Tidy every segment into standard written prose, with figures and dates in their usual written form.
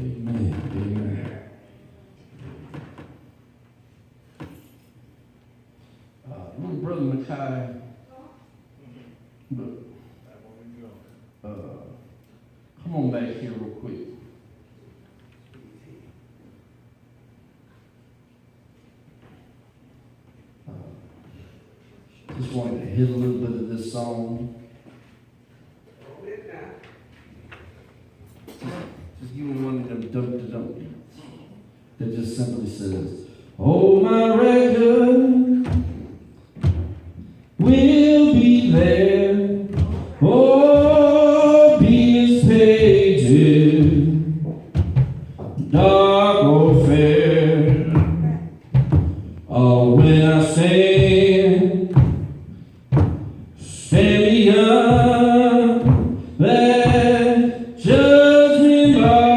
Amen. Amen. Little brother Mackay, look, come on back here real quick. Just wanted to hit a little bit of this song. Just give me one of them dum beats that just simply says, "Oh, my record will be there. Oh, be its pages, dark or fair. Oh, when I stand beyond that judgment bar.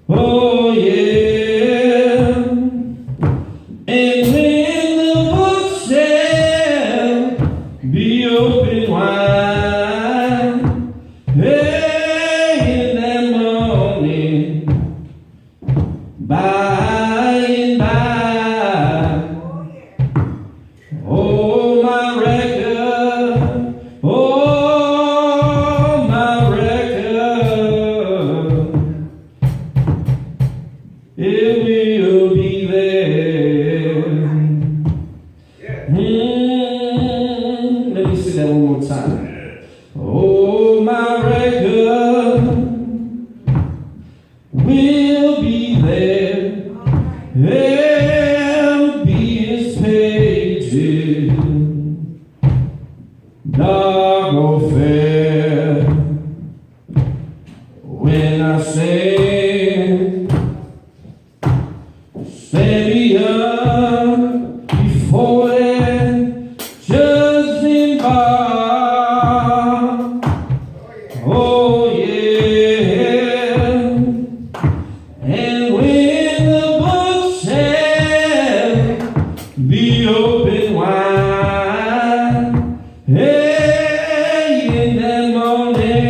Oh, yeah. And when the book shall be open wide, hey, in that morning, by and by, oh, my record, oh, my record, it will be there. Let me say that one more time. Oh, my record will be there. There'll be its pages, dark or fair. When I stand beyond before that judgment bar. Oh, yeah. And when the book shall be open wide, hey, in that morning,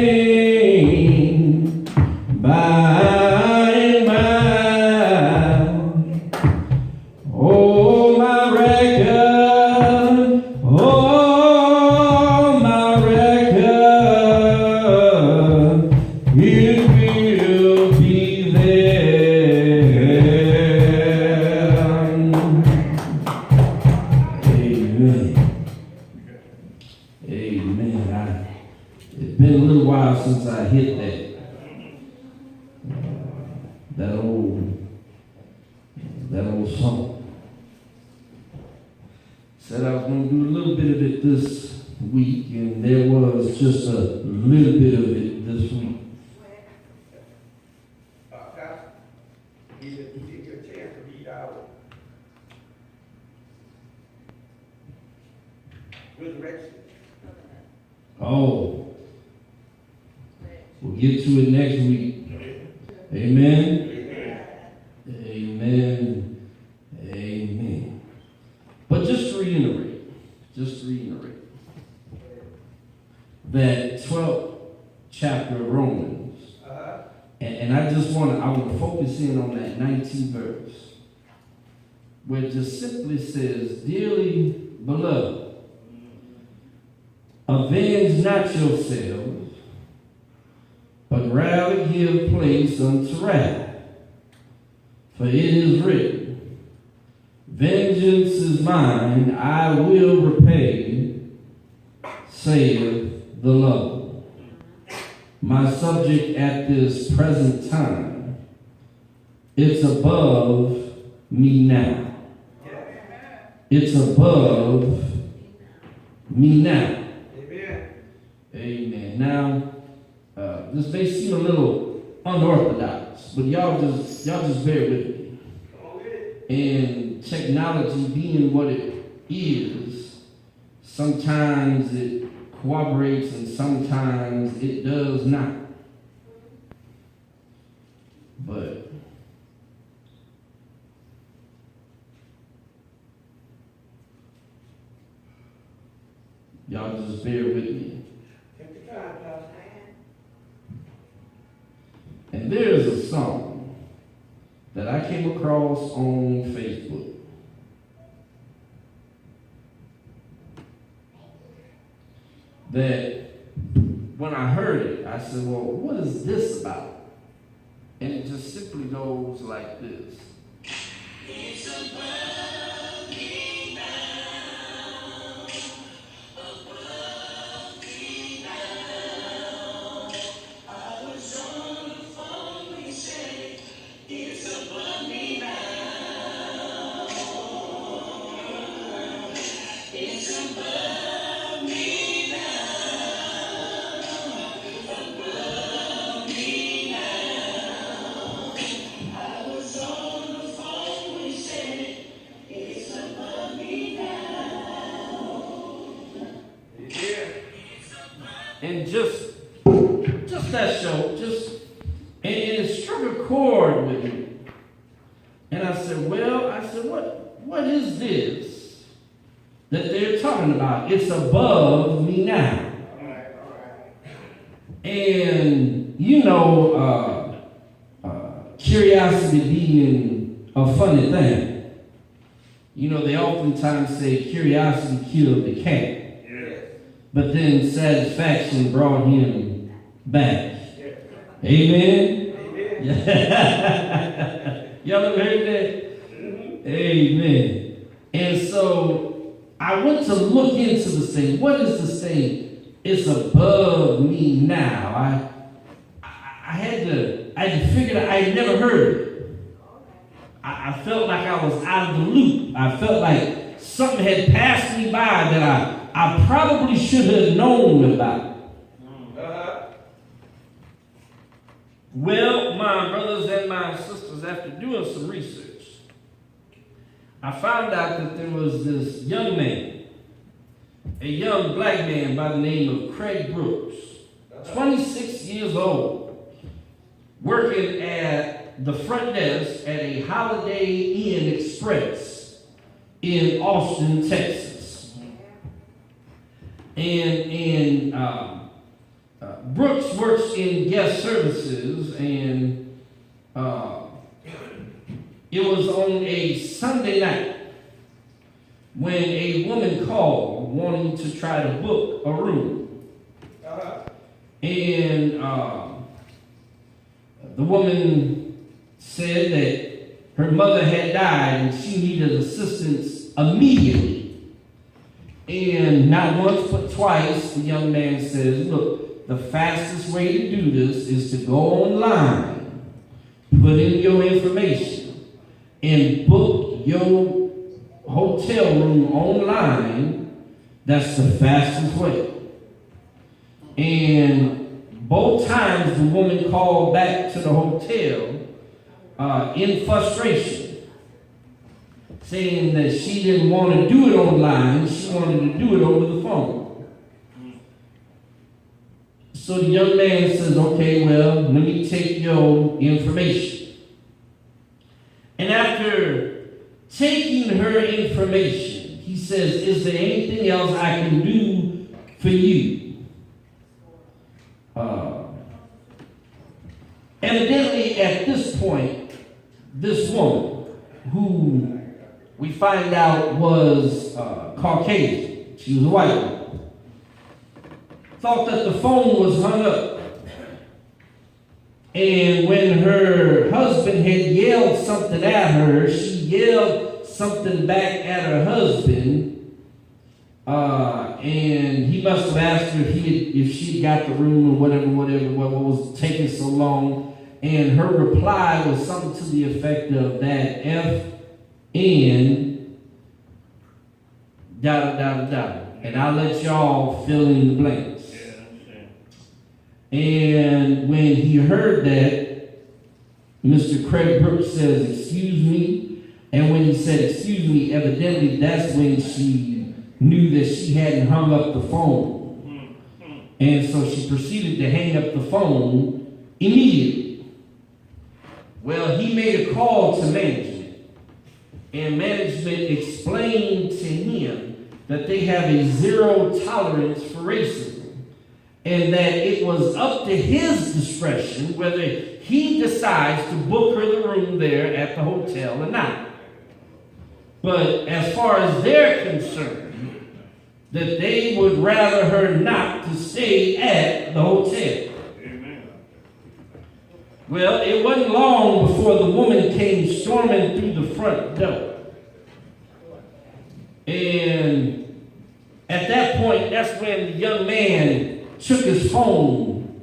by and by, oh, my record, oh, my record, it will be there. Amen. Amen. It's been a little while since I hit that old song. Said I was going to do a little bit of it this week, and there was just a little bit of it this week. You didn't get a chance to read out resurrection. Oh, we'll get to it next week. Amen. Amen. Amen. But just to reiterate, that 12th chapter of Romans, and I want to focus in on that 19th verse, where it just simply says, "Dearly beloved, avenge not yourselves, but rather give place unto wrath. For it is written, Vengeance is mine, I will repay, saith the Lord." My subject at this present time, it's above me now. It's above me now. Amen. Now, this may seem a little unorthodox, but y'all just bear with me. And technology being what it is, sometimes it cooperates and sometimes it does not. But y'all just bear with me. And there's a song that I came across on Facebook. That when I heard it, I said, well, what is this about? And it just simply goes like this. It's above me now, above me now. I was on the phone, we said, it's above me now. It's above me now, above me now. I was on the phone, we said, it's above me now. Yeah. And just that show, and it struck a chord with me. And I said, what is this that they're talking about? It's above me now. All right. And curiosity being a funny thing. They oftentimes say curiosity killed the cat. But then satisfaction brought him back. Yeah. Amen? Amen. Y'all ever heard that? Mm-hmm. Amen. And so I went to look into this thing. What is this thing? It's above me now. I had to figure it out. I had never heard it. I felt like I was out of the loop. I felt like something had passed me by that I probably should have known about. Well, my brothers and my sisters, after doing some research, I found out that there was this young man, a young black man by the name of Craig Brooks, 26 years old, working at the front desk at a Holiday Inn Express in Austin, Texas. And Brooks works in guest services, and it was on a Sunday night when a woman called wanting to try to book a room. And the woman said that her mother had died and she needed assistance immediately. And not once but twice, the young man says, look, the fastest way to do this is to go online, put in your information, and book your hotel room online. That's the fastest way. And both times the woman called back to the hotel in frustration, saying that she didn't want to do it online, she wanted to do it over the phone. So the young man says, okay, well, let me take your information. And after taking her information, he says, is there anything else I can do for you? Evidently, at this point, this woman, who we find out was Caucasian, she was a white woman, thought that the phone was hung up. And when her husband had yelled something at her, she yelled something back at her husband. And he must have asked her if she got the room or whatever, what was taking so long. And her reply was something to the effect of that and da. And I'll let y'all fill in the blanks. And when he heard that, Mr. Craig Brooks says, excuse me. And when he said, excuse me, evidently that's when she knew that she hadn't hung up the phone. And so she proceeded to hang up the phone immediately. Well, he made a call to management, and management explained to him that they have a zero tolerance for racism, and that it was up to his discretion whether he decides to book her the room there at the hotel or not. But as far as they're concerned, that they would rather her not to stay at the hotel. Amen. Well, it wasn't long before the woman came storming through the front door. And at that point, that's when the young man took his phone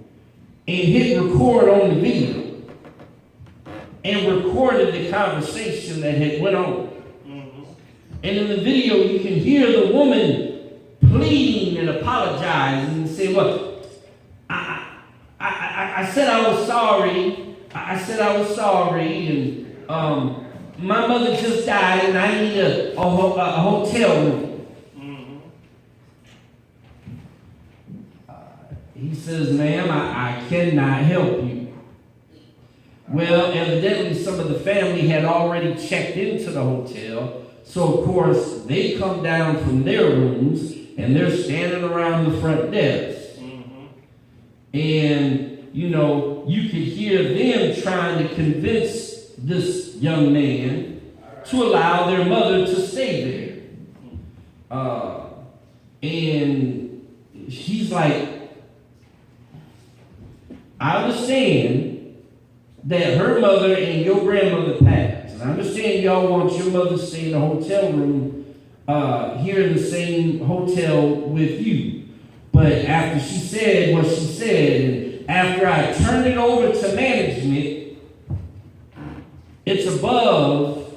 and hit record on the video and recorded the conversation that had went on. And in the video, you can hear the woman pleading and apologizing and saying, well, I said I was sorry. I said I was sorry. And my mother just died and I need a hotel room. He says, ma'am, I cannot help you. Well, evidently some of the family had already checked into the hotel. So, of course, they come down from their rooms, and they're standing around the front desk. And, you know, you could hear them trying to convince this young man to allow their mother to stay there. And he's like, I understand that her mother and your grandmother passed. I understand y'all want your mother to stay in the hotel room here in the same hotel with you. But after she said what she said, and after I turned it over to management, it's above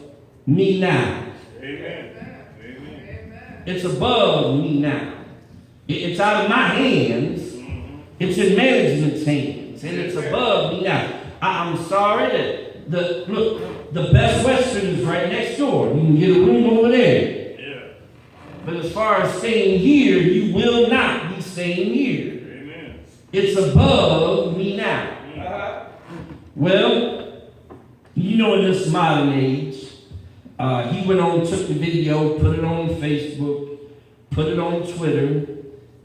me now. Amen. Amen. It's above me now. It's out of my hands. It's in management's hands. And it's above me now. I'm sorry that the Best Western is right next door. You can get a room over there. Yeah. But as far as staying here, you will not be staying here. Amen. It's above me now. Well, you know, in this modern age, he went on, took the video, put it on Facebook, put it on Twitter,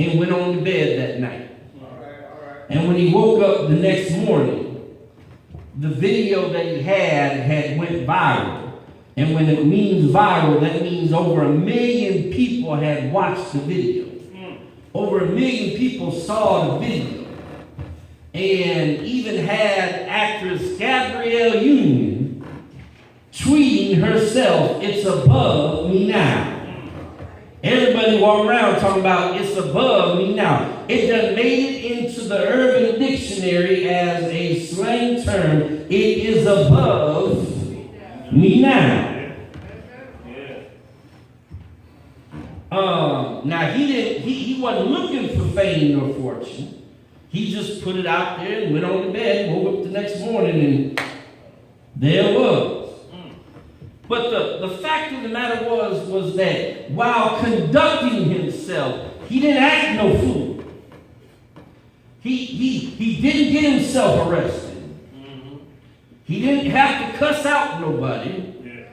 and went on to bed that night. All right. And when he woke up the next morning, the video that he had went viral. And when it means viral, that means over 1 million people had watched the video. Over 1 million people saw the video. And even had actress Gabrielle Union tweeting herself, it's above me now. Everybody walk around talking about it's above me now. It done made it into the Urban Dictionary as a slang term. It is above me now. Now he wasn't looking for fame or fortune. He just put it out there and went on to bed, woke up the next morning, and there it was. But the fact of the matter was that while conducting himself, he didn't act no fool. He didn't get himself arrested. He didn't have to cuss out nobody.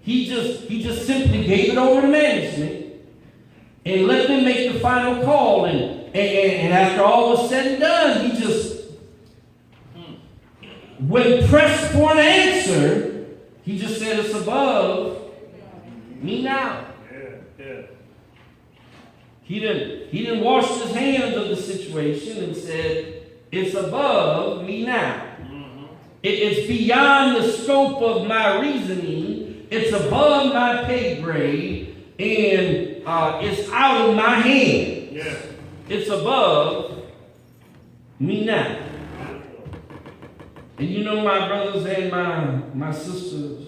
He just simply gave it over to management and let them make the final call. And after all was said and done, he just, when pressed for an answer, he just said it's above me now. He didn't wash his hands of the situation and said it's above me now. It's beyond the scope of my reasoning. It's above my pay grade, and it's out of my hands. It's above me now. And you know, my brothers and my sisters,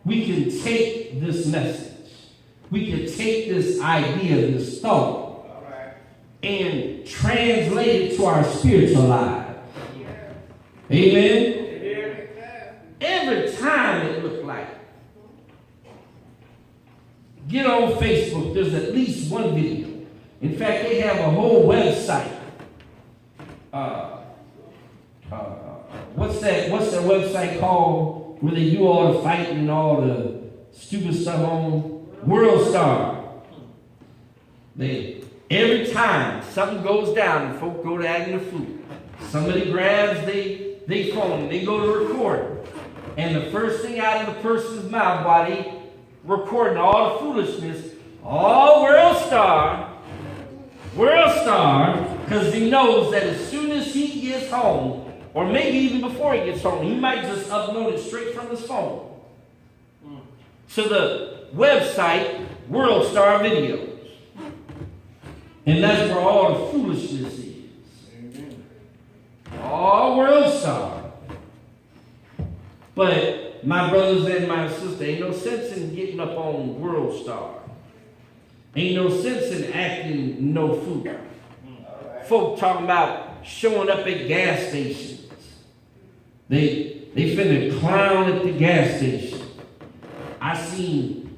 we can take this message. We can take this idea, this thought, and translate it to our spiritual lives. Amen? Every time it looked like, get on Facebook, there's at least one video. In fact, they have a whole website. What's that website called where they do all the fighting and all the stupid stuff on? World Star. Every time something goes down and folk go to acting a fool, somebody grabs their phone, they go to record. And the first thing out of the person's mouth while they recording all the foolishness, oh, world star, because he knows that as soon as he gets home, or maybe even before he gets home, he might just upload it straight from his phone to the website World Star Videos. And that's where all the foolishness is. Amen. All World Star. But my brothers and my sisters, ain't no sense in getting up on World Star. Ain't no sense in acting no fool. Right. Folk talking about showing up at gas stations. They finna clown at the gas station. I seen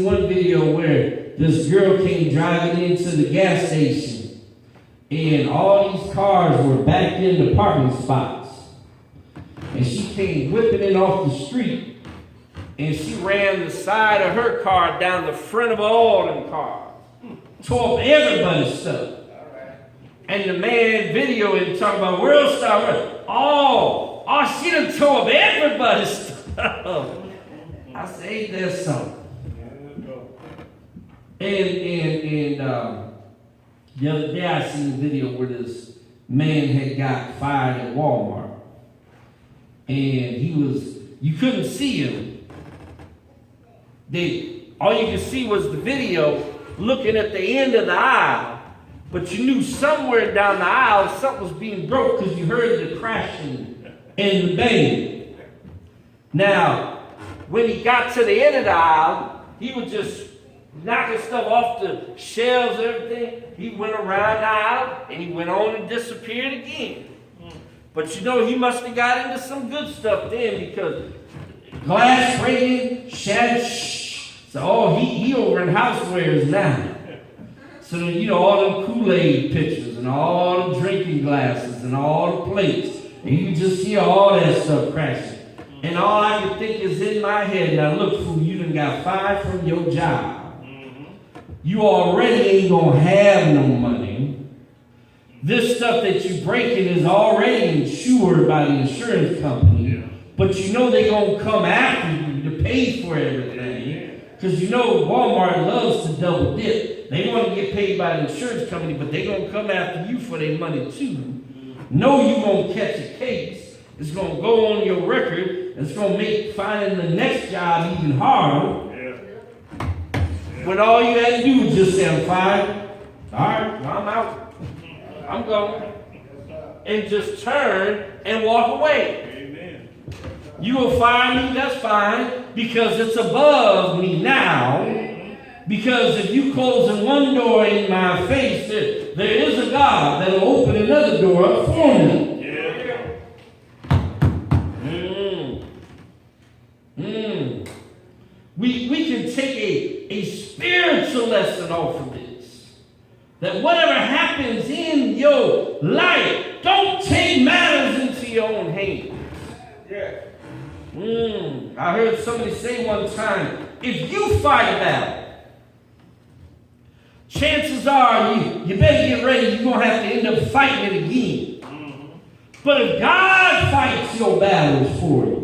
one video where this girl came driving into the gas station and all these cars were backed in the parking spots. And she came whipping in off the street and she ran the side of her car down the front of all them cars. Tore up everybody's stuff. And the man videoing talking about World Star. Oh, she done tore up everybody's stuff. I said, ain't there something? And the other day I seen a video where this man had got fired at Walmart. And you couldn't see him. All you could see was the video looking at the end of the aisle. But you knew somewhere down the aisle something was being broke because you heard the crashing and the banging. Now, when he got to the end of the aisle, he was just knocking stuff off the shelves and everything. He went around the aisle and he went on and disappeared again. But you know, he must have got into some good stuff then because glass breaking, shattered, so he over in housewares now. So, you know, all them Kool-Aid pitchers and all the drinking glasses and all the plates. And you just hear all that stuff crashing. And all I can think is in my head, now look, fool, you done got fired from your job. You already ain't going to have no money. This stuff that you breaking is already insured by the insurance company. But you know they're going to come after you to pay for everything. Because you know Walmart loves to double dip. They want to get paid by the insurance company, but they're going to come after you for their money too. Know you're going to catch a case. It's going to go on your record. It's going to make finding the next job even harder. When all you had to do was just say, I'm fired. All right, well, I'm out. I'm going. And just turn and walk away. Amen. You will fire me, that's fine, because it's above me now. Because if you close one door in my face, there is a God that will open another door up for me. We can take a spiritual lesson off of this. That whatever happens in your life, don't take matters into your own hands. I heard somebody say one time, if you fight a battle, chances are you better get ready, you're going to have to end up fighting it again. But if God fights your battles for you,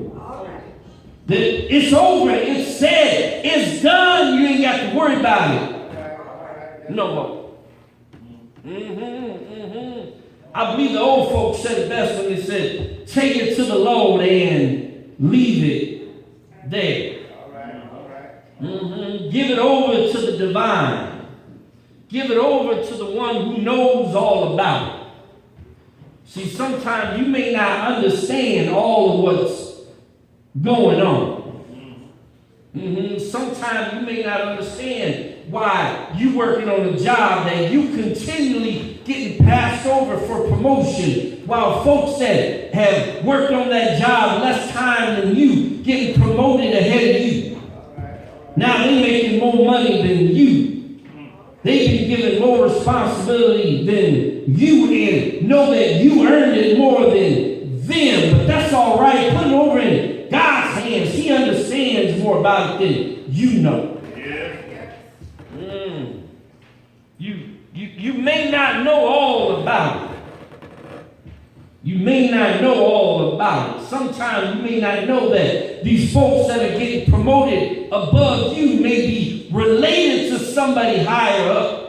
that it's over, it's said, it's done, you ain't got to worry about it no more. I believe the old folks said it best when they said, take it to the Lord and leave it there. Give it over to the divine. Give it over to the one who knows all about it. See, sometimes you may not understand all of what's going on. Sometimes you may not understand why you working on a job that you continually getting passed over for promotion, while folks that have worked on that job less time than you getting promoted ahead of you. Now they're making more money than you. They've been given more responsibility than you, and know that you earned it more than them. But that's all right. Put it over in God's hands. He understands more about it than you know. may not know all about it. You may not know all about it. Sometimes you may not know that these folks that are getting promoted above you may be related to somebody higher up.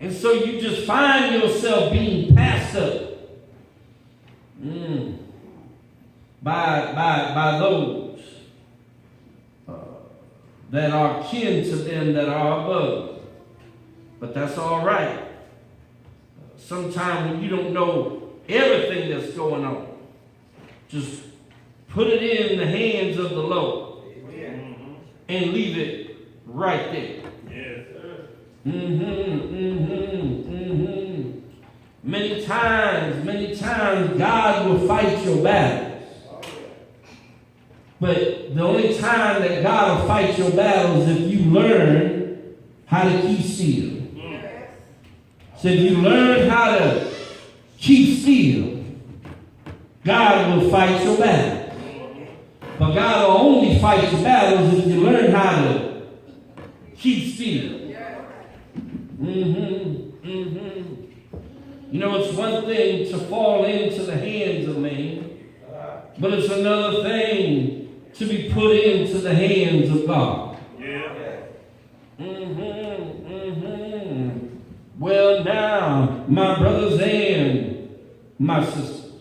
And so you just find yourself being passed up by those that are kin to them that are above. But that's all right. Sometimes when you don't know everything that's going on, just put it in the hands of the Lord. Amen. And leave it right there. Yes, sir. Many times God will fight your battles. But the only time that God will fight your battles is if you learn how to keep still. So if you learn how to keep still, God will fight your battles. But God will only fight your battles if you learn how to keep still. You know, it's one thing to fall into the hands of man, but it's another thing to be put into the hands of God. Well, now, my brothers and my sisters,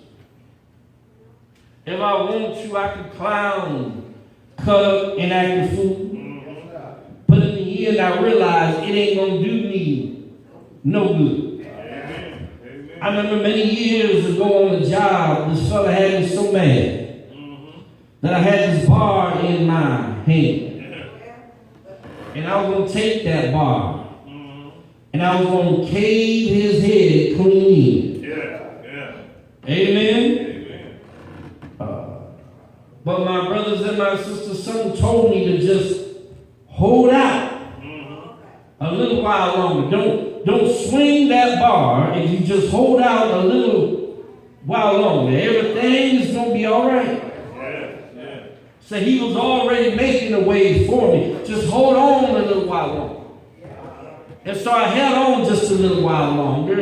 if I want to, I can clown, cut up, and act a fool. But in the end, I realize it ain't going to do me no good. Amen. I remember many years ago on the job, this fella had me so mad that I had this bar in my hand. And I was going to take that bar and I was going to cave his head clean in. Amen? But my brothers and my sisters, something told me to just hold out a little while longer. Don't swing that bar. If you just hold out a little while longer, everything is going to be all right. So he was already making a way for me. Just hold on a little while longer. And so I held on just a little while longer,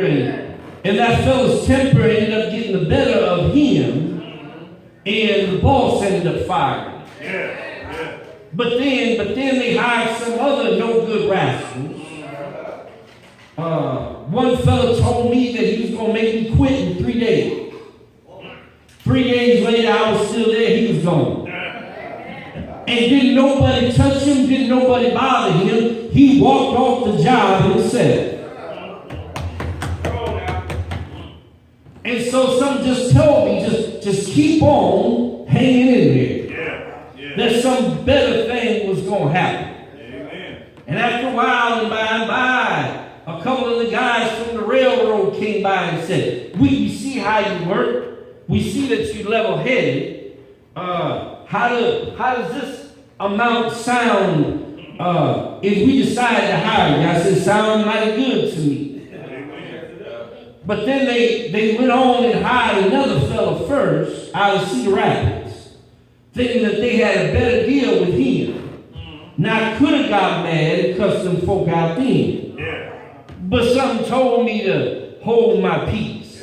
and that fella's temper ended up getting the better of him, and the boss ended up firing. But then they hired some other no good rascals. One fella told me that he was going to make me quit in 3 days. 3 days later, I was still there. He was gone. And didn't nobody touch him, didn't nobody bother him. He walked off the job himself. And so some just told me, just keep on hanging in there. That some better thing was going to happen. Amen. And after a while, and by and by, a couple of the guys from the railroad came by and said, we see how you work. We see that you're level-headed. How does this amount sound if we decide to hire you? I said, sound mighty good to me. But then they went on and hired another fellow first out of Cedar Rapids, thinking that they had a better deal with him. Now I could have got mad and cussed them folk out then. But something told me to hold my peace.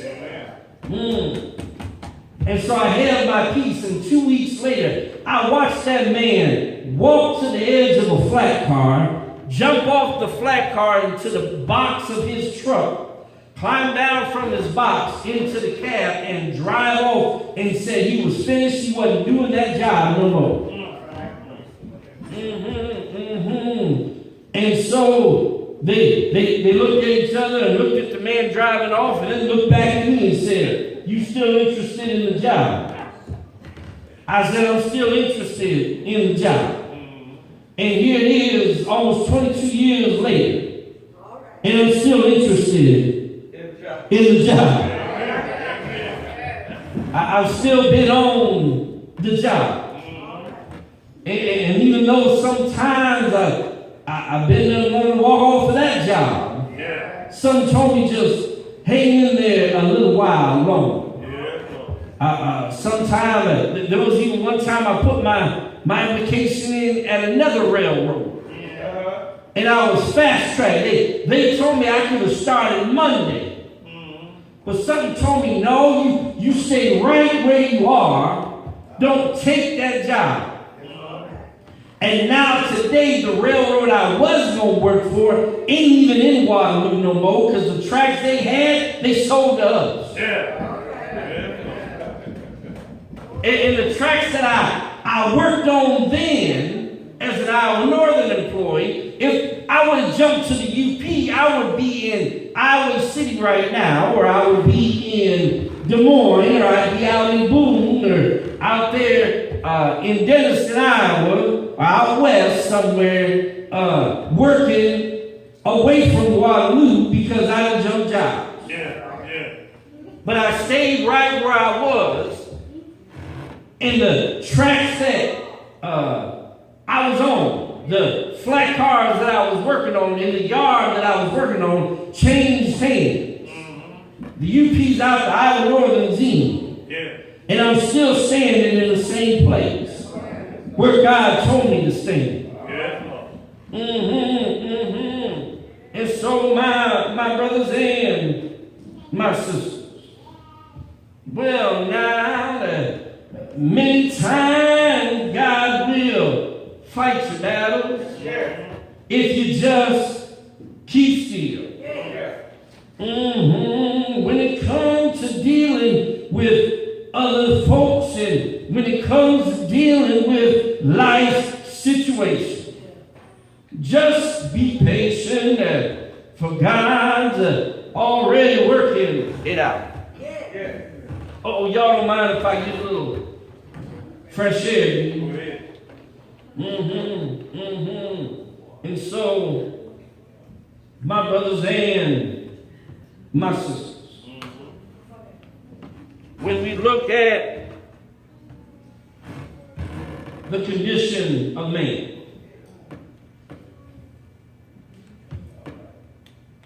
And so I held my peace, and 2 weeks later, I watched that man walk to the edge of a flat car, jump off the flat car into the box of his truck, climb down from his box into the cab, and drive off and said he was finished. He wasn't doing that job no more. And so they looked at each other and looked at the man driving off, and then looked back at me and said, you still interested in the job? I said, I'm still interested in the job. And here it is, almost 22 years later, and I'm still interested in the job. I've still been on the job. And even though sometimes I've been there and walk off of that job, some told me just hang in there a little while longer. Sometime, there was even one time I put my application in at another railroad. And I was fast tracked. They told me I could have started Monday. But something told me, no, you stay right where you are. Don't take that job. And now today, the railroad I was going to work for ain't even in Waterloo no more because the tracks they had, they sold to us. And the tracks that I worked on then as an Iowa Northern employee, if I would have jumped to the UP, I would be in Iowa City right now, or I would be in Des Moines, or I'd be out in Boone, or out there in Denison, Iowa, or out west somewhere, working away from Waterloo because I jumped jobs. But I stayed right where I was in the tracks that I was on, the flat cars that I was working on, in the yard that I was working on, changed hands. The UP's out the Iowa Northern Zine. And I'm still standing in the same place where God told me to stand. And so my brothers and my sisters, well, now many times God will fight your battles if you just keep still. When it comes to dealing with other folks and when it comes to dealing with life situations, just be patient for God's already working it out. Oh, y'all don't mind if I get a little fresh air? And so, my brothers and my sisters, when we look at the condition of man,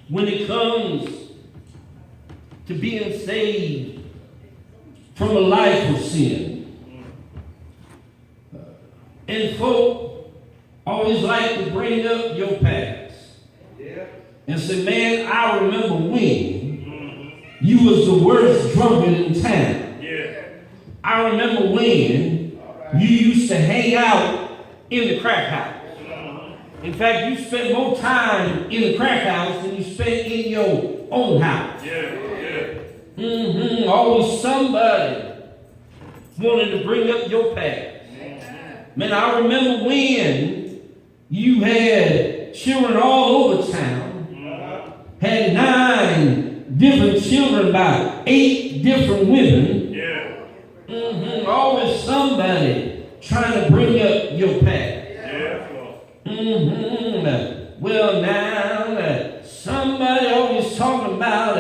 when it comes to being saved from a life of sin, and folk always like to bring up your past and say, man, I remember when you was the worst drunkard in town. I remember when you used to hang out in the crack house. In fact, you spent more time in the crack house than you spent in your own house. Always somebody wanted to bring up your past. Man, I remember when you had children all over town, had 9 different children by 8 different women. Always somebody trying to bring up your past. Well, now, somebody always talking about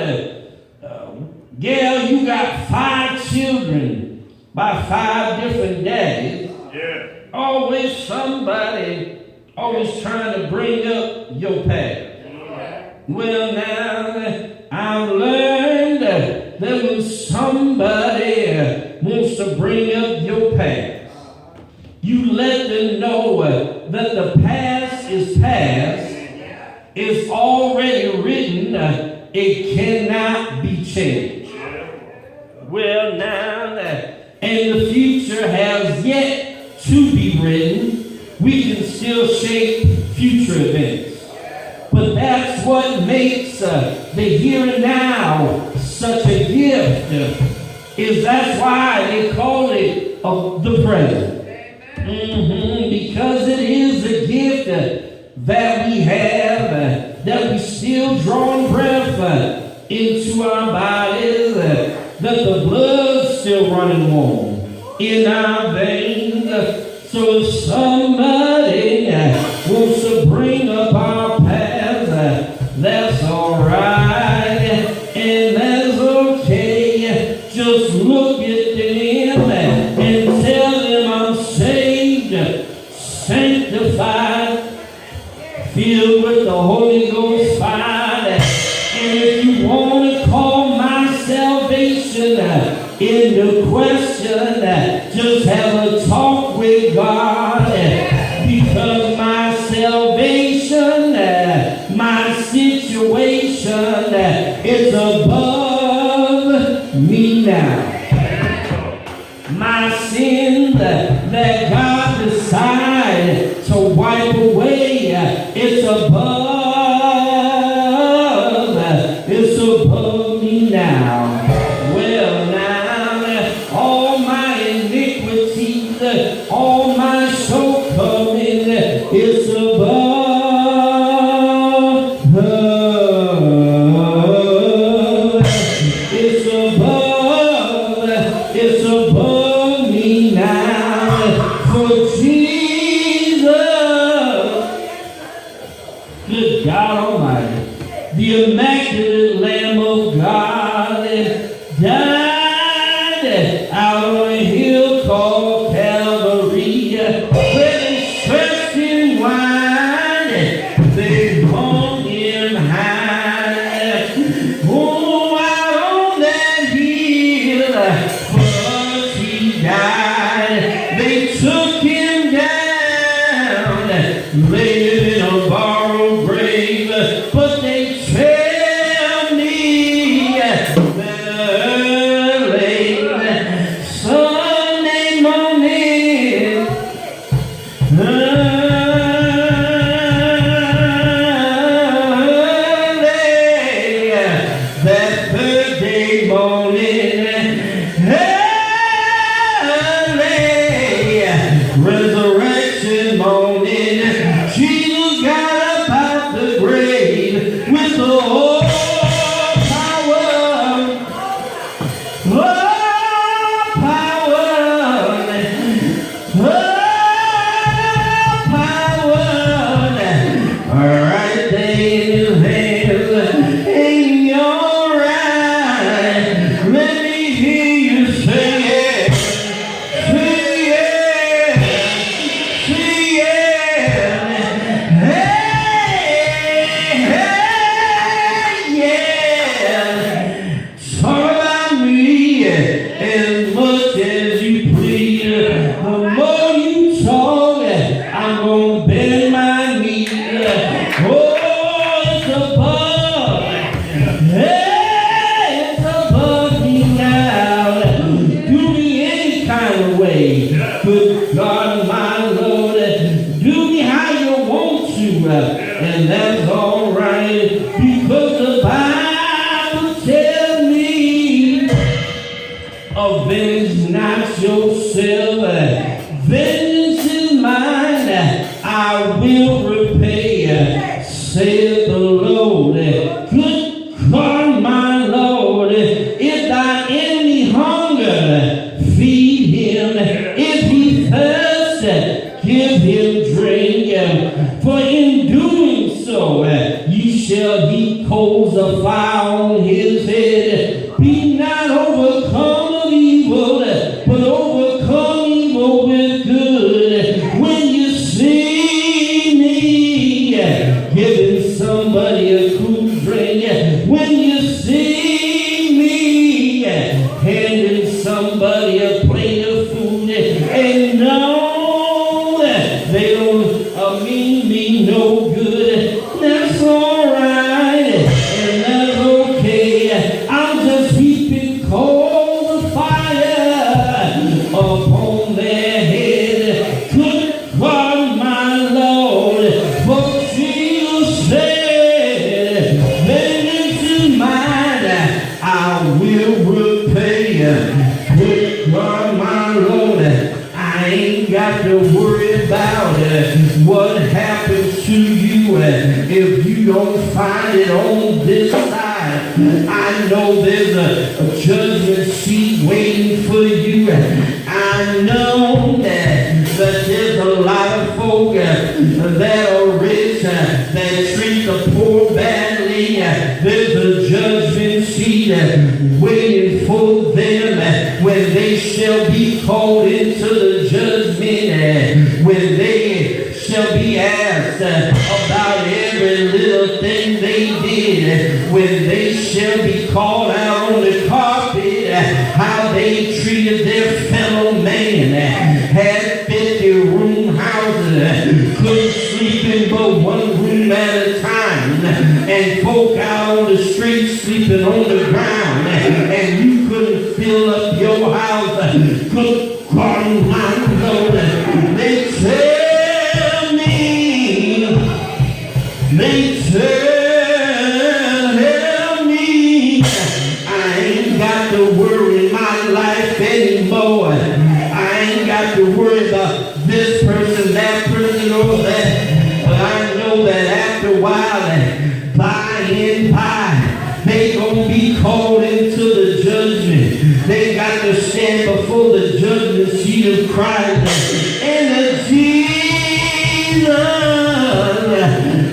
Gail, you got 5 children by 5 different daddies. Always somebody always trying to bring up your past. Well, now, I've learned that when somebody wants to bring up your past, you let them know that the past is past, it's already written, it cannot be changed. Well, now, and the future has yet to be written, we can still shape future events. But that's what makes the here and now such a gift, is that's why they call it the present. Because it is a gift that we have, that we still drawing breath into our bodies, that the blood's still running warm in our veins. So if somebody wants to bring up our past, that's all right, and that's okay. Just look at them and tell them I'm saved, sanctified, filled with the Holy Ghost fire. And if you want to call my salvation in the question. Just have a talk with God, because my salvation, my situation is above me now. My sin that God decided to wipe away, it's above me now. Well, now, all my iniquities, all my shortcomings, it's above. It's above me now. For Jesus, good God Almighty, the immaculate Lamb of God, died out on a hill called Calvary, where they stretched him wide, they hung him high. Oh, out on that hill, for us he died. They took him down, laid him in a borrowed grave, but they tell me that early Sunday morning, that Thursday morning, resurrection morning, Jesus got up out the grave with the whole right there in his hands. Ain't you alright? Let me hear you say it. Say it. Say it. Hey, yeah. Talk about me as much as you please. The more you talk, I'm gonna bend my knee. Oh, it's above. Hey, it's above me now. Do me any kind of way. Good God, my Lord. Do me how you want to. And that's all right. Because the Bible tells me, avenge not yourself. Vengeance is mine, I will repay, saith the Lord. Good God, my Lord, if thy enemy hunger, feed him. If he thirst, give him drink. For in doing so, ye shall heap coals of fire on his head. Be not overcome of evil, but overcome evil with good. When you see me giving somebody a cool drink, when you see me handing somebody a plate of food, and no, they don't mean me no good, that's all right, and that's okay. I'm just heaping coals of fire upon their head. Good God, my Lord, for Jesus said, vengeance is mine, I will repay. Good God, my Lord, I ain't got to worry about what happens to you if you don't find it on this side. I know there's a judgment seat waiting for you. I know that there's a lot of folk that are rich that treat the poor badly. There's a judgment seat waiting for them when they shall be called into the judgment, when they shall be asked about every little thing they did, when they shall be called out on the carpet how they treated their fellow man. Had 50-room houses, couldn't sleep in but one room at a time. And folk out on the street sleeping on the ground. And you couldn't fill up your house. Good God, my Lord. They tell me, they tell me, I ain't got to worry my life anymore. I ain't got to worry about this person, that person, or that. But I know that after a while, by and by, they gonna be called into the judgment. They got to stand before the judgment seat of Christ. And the Jesus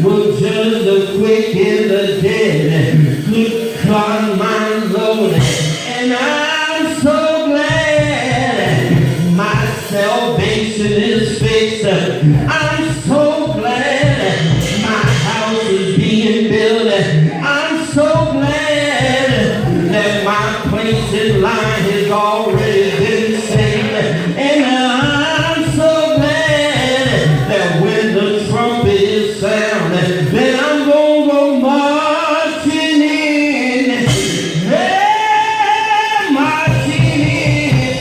will judge the quick and the dead. Good God, my Lord. And I'm so glad my salvation is fixed. I'm so glad my house is being built. I'm so glad that my place in line has already been saved. And I'm so glad that when the trumpet is sound, then I'm going to go marching in. Yeah, marching in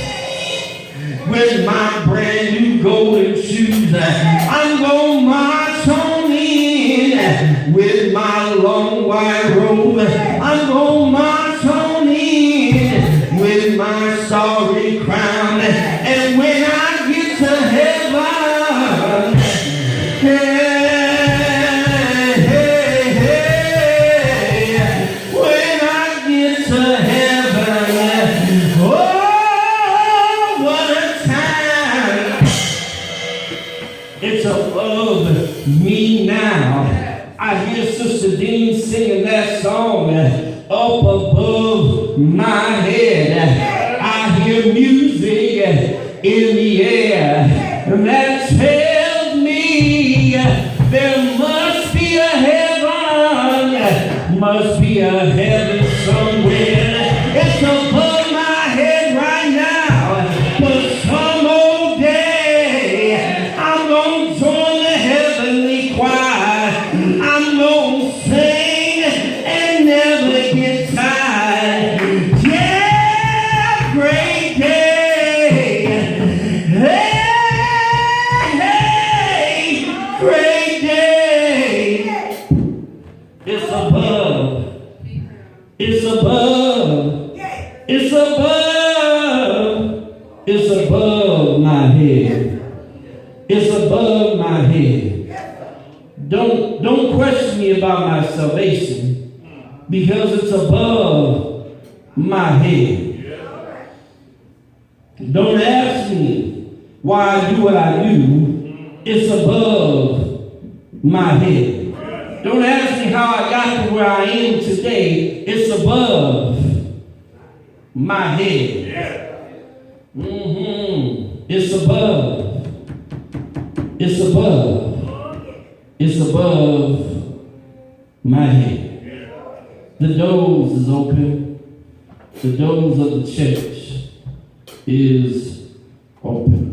with my brand new golden shoes. I'm going to march on in with my long white robe. I'm going to march on in with my starry crown. And when I get to heaven, hey, hey, hey, when I get to heaven, oh, what a time. It's above me now. I hear Sister Dean singing that song, up above my head. I hear music in the air that tells me there must be a heaven, must be a heaven somewhere. It's above my head right now, but some old day I'm going to join the heavenly choir. I'm going to sing and never get tired. Yeah, great day. Hey, hey, great day. It's above. It's above. It's above. It's above my head. It's above my head. Don't question me about my salvation, because it's above my head. Don't ask me why I do what I do. It's above my head. Don't ask me how I got to where I am today. It's above my head. It's above. It's above. It's above my head. The doors is open. The doors of the church is open.